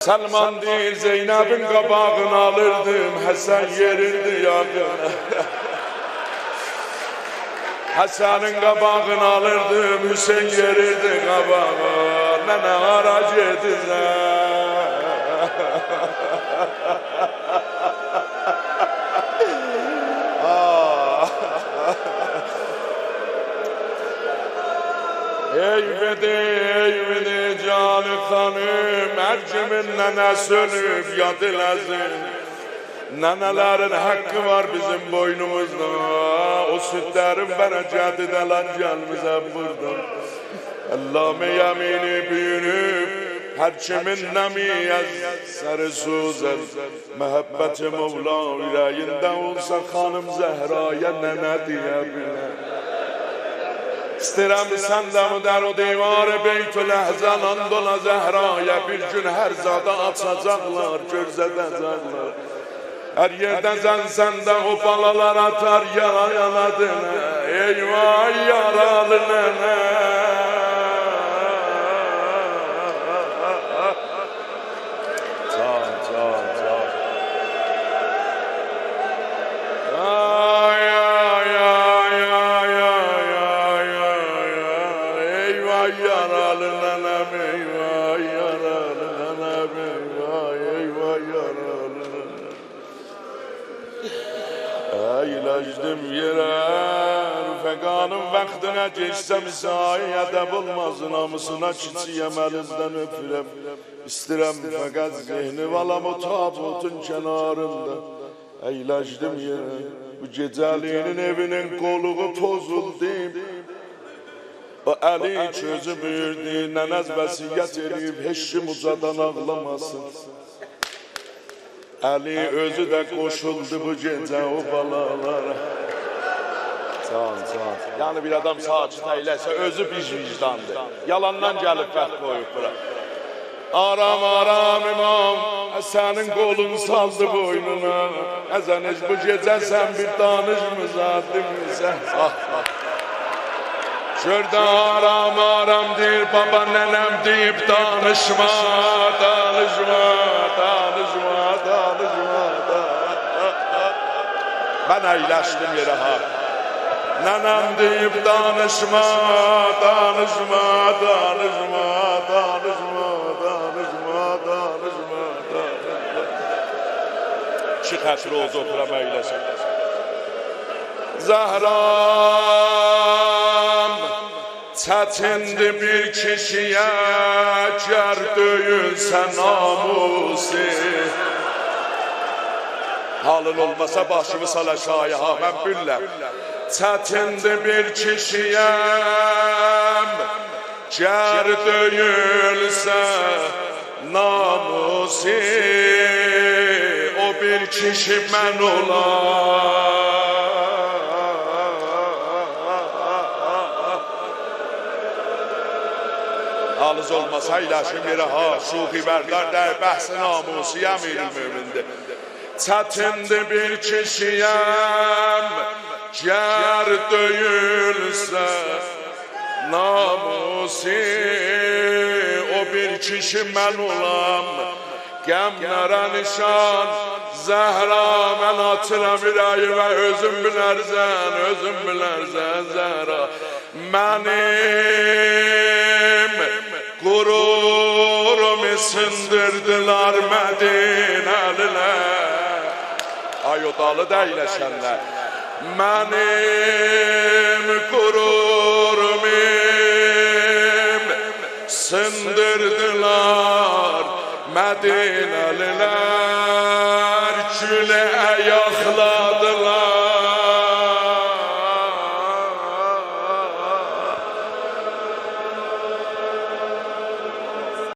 Selman değil Zeynep'in kabağını alırdım, Hasan yerirdi yakın. Hasan'ın kabağını alırdım, Hüseyin yerirdi kabağı. Nene harac edize. Eyvedi canı kanım, ercimin nene sönüp yadilezin. Nenelerin hakkı var bizim boynumuzda. O sütlerin bereketi de lan gelmize buradan. Allah'ım yemini büyünüp, herkimin nemiyet sarı suzel. Mehabbeti Mevla yüreğinde olsa hanım Zehra'ya nene diyebilir. İstirem senden der o divarı Beytül Ehzen'an dola Zehra'ya bir gün her zada açacaklar, gözledecekler. Her yerden senden o balalar atar yara yaladığına. Eyvah yaralı nene. Eyləcdim yerə, rüfəqanın vaxtına geçsəm müsaiyədə bulmaz, namusuna kiçiyəm əlimdən öpürəm. İstirəm fəqət zihni valam o tabutun kənarında. Eyləcdim yerə, bu gecəliyinin evinin qoluğu pozuldu. O əli közü büyürdü, nənəz vəsiyyət edib, heç kim ucadan ağlamasın. Ali özü de koşuldu bu gece o balalara. Can. Yani bir adam saçı eylesə özü bir vicdandır. Yalandan gelip vəxt koyup bura. Aram imam, senin kolun saldı boynuna. Əzəniz bu gece sen bir danışmıza dimizə. Şurada aram deyir baba nenem deyip danışma. Ben eyləşdim yerə ha. Nenem deyip danışma. Çık həsr oldu oturam eyləsin. Zəhram çətindir bir kişiyə gər döyülsə namusi. Halın olmasa başımı sal aşağıya ha ben büllem. Çətindir bir kişiyəm gər döyülsə namusi. O bir kişi mən olam. Halınız olmasa eyləşim yerə ha. Şuhi bərdar der bəhs-i namusi əmir-i mümindir. Çətindir bir kişiyəm gər döyülsə namusi. O bir kişi mən olam qəmlərə nişan. Zəhra mən atıram ürəyimə özüm bilərsən Zəhra. Mənim gururumu sındırdılar Mədinəlilər. Ayodalı deyləşənlər. Mənim gururumu sındırdılar Mədinəlilər. Gülə ayaqlar